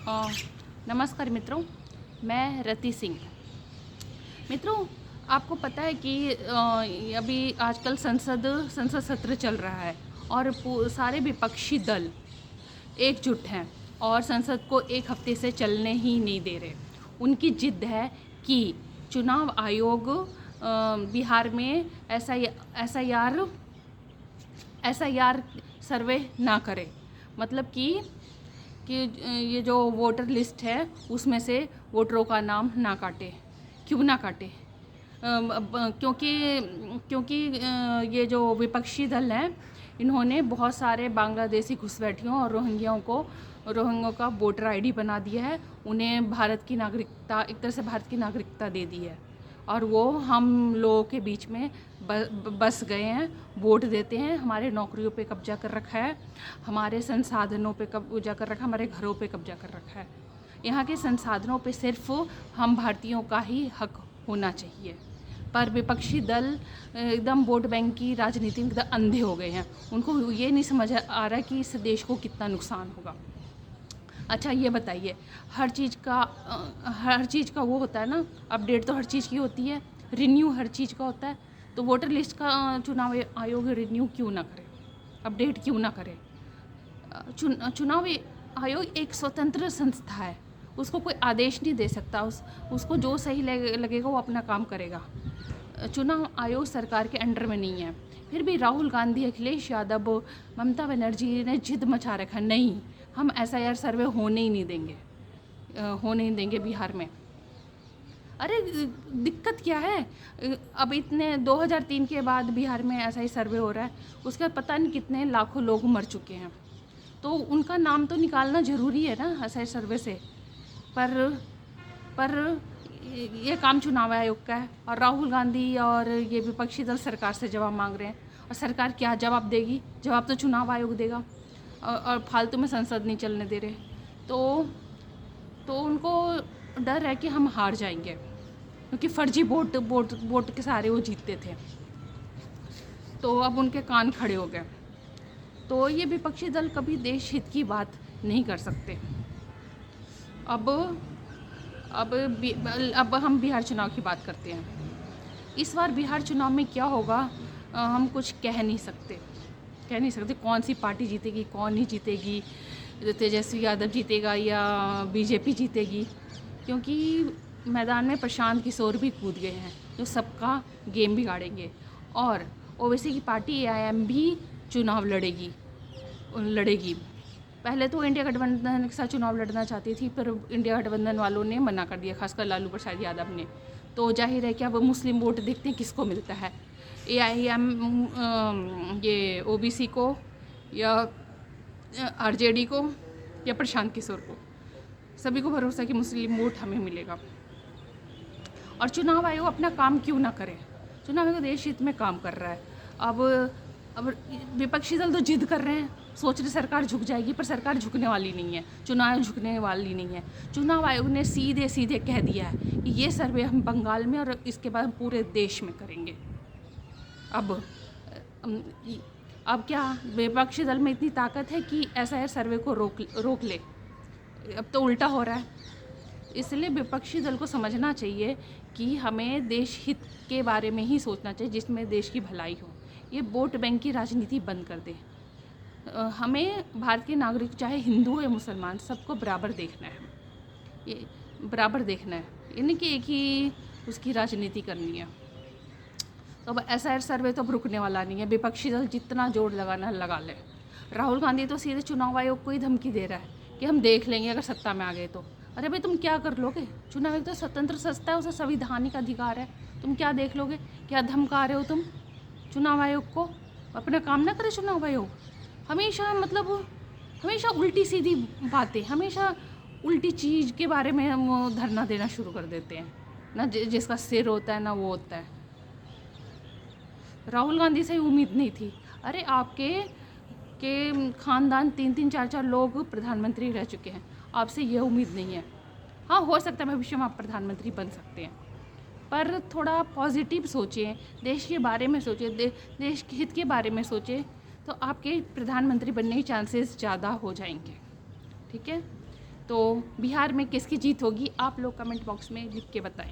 अ, नमस्कार मित्रों, मैं रति सिंह। मित्रों, आपको पता है कि अभी आजकल संसद सत्र चल रहा है और सारे विपक्षी दल एकजुट हैं और संसद को एक हफ्ते से चलने ही नहीं दे रहे। उनकी जिद है कि चुनाव आयोग बिहार में एसआईआर सर्वे ना करे। मतलब कि ये जो वोटर लिस्ट है उसमें से वोटरों का नाम ना काटे। क्यों ना काटे? क्योंकि ये जो विपक्षी दल हैं इन्होंने बहुत सारे बांग्लादेशी घुसपैठियों और रोहिंग्यों का वोटर आईडी बना दिया है। उन्हें भारत की नागरिकता, एक तरह से भारत की नागरिकता दे दी है और वो हम लोगों के बीच में बस गए हैं, वोट देते हैं, हमारे नौकरियों पे कब्जा कर रखा है, हमारे संसाधनों पे कब्जा कर रखा है, हमारे घरों पे कब्जा कर रखा है। यहाँ के संसाधनों पे सिर्फ हम भारतीयों का ही हक होना चाहिए। पर विपक्षी दल एकदम वोट बैंक की राजनीति में एकदम अंधे हो गए हैं। उनको ये नहीं समझ आ रहा कि इस देश को कितना नुकसान होगा। अच्छा ये बताइए, हर चीज़ का वो होता है ना, अपडेट तो हर चीज़ की होती है, रिन्यू हर चीज़ का होता है। तो वोटर लिस्ट का चुनाव आयोग रिन्यू क्यों ना करे, अपडेट क्यों ना करे? चुनाव आयोग एक स्वतंत्र संस्था है, उसको कोई आदेश नहीं दे सकता। उसको जो सही लगेगा वो अपना काम करेगा। चुनाव आयोग सरकार के अंडर में नहीं है। फिर भी राहुल गांधी, अखिलेश यादव, ममता बनर्जी ने जिद मचा रखा, नहीं हम एसआईआर सर्वे होने ही नहीं देंगे बिहार में। अरे दिक्कत क्या है? अब इतने 2003 के बाद बिहार में ऐसा ही सर्वे हो रहा है, उसके बाद पता नहीं कितने लाखों लोग मर चुके हैं। तो उनका नाम तो निकालना ज़रूरी है ना एसआईआर सर्वे से। पर ये काम चुनाव आयोग का है और राहुल गांधी और ये विपक्षी दल सरकार से जवाब मांग रहे हैं। और सरकार क्या जवाब देगी? जवाब तो चुनाव आयोग देगा। और फालतू में संसद नहीं चलने दे रहे। तो उनको डर है कि हम हार जाएंगे, क्योंकि फर्जी वोट के सहारे वो जीतते थे। तो अब उनके कान खड़े हो गए। तो ये विपक्षी दल कभी देश हित की बात नहीं कर सकते। अब हम बिहार चुनाव की बात करते हैं। इस बार बिहार चुनाव में क्या होगा हम कुछ कह नहीं सकते कौन सी पार्टी जीतेगी, कौन नहीं जीतेगी, तेजस्वी यादव जीतेगा या बीजेपी जीतेगी। क्योंकि मैदान में प्रशांत किशोर भी कूद गए हैं जो सबका गेम बिगाड़ेंगे। और ओवैसी की पार्टी एआईएम भी चुनाव लड़ेगी। पहले तो इंडिया गठबंधन के साथ चुनाव लड़ना चाहती थी, पर इंडिया गठबंधन वालों ने मना कर दिया, खासकर लालू प्रसाद यादव ने। तो जाहिर है कि अब मुस्लिम वोट देखते हैं किसको मिलता है, एआईएम ये ओबीसी को या आरजेडी को या प्रशांत किशोर को। सभी को भरोसा है कि मुस्लिम वोट हमें मिलेगा। और चुनाव आयोग अपना काम क्यों ना करे? चुनाव आयोग देश हित में काम कर रहा है। अब विपक्षी दल तो जिद कर रहे हैं, सोच रहे सरकार झुक जाएगी, पर सरकार झुकने वाली नहीं है, चुनाव आयोग झुकने वाली नहीं है। चुनाव आयोग ने सीधे सीधे कह दिया है कि ये सर्वे हम बंगाल में और इसके बाद हम पूरे देश में करेंगे। अब क्या विपक्षी दल में इतनी ताकत है कि एसआईआर सर्वे को रोक ले? अब तो उल्टा हो रहा है। इसलिए विपक्षी दल को समझना चाहिए कि हमें देश हित के बारे में ही सोचना चाहिए, जिसमें देश की भलाई हो। ये वोट बैंक की राजनीति बंद कर दे। हमें भारत के नागरिक, चाहे हिंदू हो या मुसलमान, सबको बराबर देखना है। ये यानी कि एक ही उसकी राजनीति करनी है। तो अब एसआईआर सर्वे तो अब रुकने वाला नहीं है। विपक्षी दल जितना जोर लगाना लगा ले। राहुल गांधी तो सीधे चुनाव आयोग को ही धमकी दे रहा है कि हम देख लेंगे अगर सत्ता में आ गए तो। अरे भाई, तुम क्या कर लोगे? चुनाव आयोग तो स्वतंत्र संस्था है, उसे संवैधानिक अधिकार है। तुम क्या देख लोगे? क्या धमका रहे हो तुम चुनाव आयोग को? अपना काम ना करे चुनाव आयोग। हमेशा उल्टी सीधी बातें, हमेशा उल्टी चीज़ के बारे में हम धरना देना शुरू कर देते हैं ना। जिसका सिर होता है ना वो होता है। राहुल गांधी से उम्मीद नहीं थी। अरे आपके खानदान 3-3, 4-4 लोग प्रधानमंत्री रह चुके हैं, आपसे ये उम्मीद नहीं है। हाँ, हो सकता है भविष्य में आप प्रधानमंत्री बन सकते हैं, पर थोड़ा पॉजिटिव सोचें, देश के बारे में सोचें, देश के हित के बारे में सोचें, तो आपके प्रधानमंत्री बनने के चांसेस ज़्यादा हो जाएंगे। ठीक है, तो बिहार में किसकी जीत होगी, आप लोग कमेंट बॉक्स में लिख के बताएं।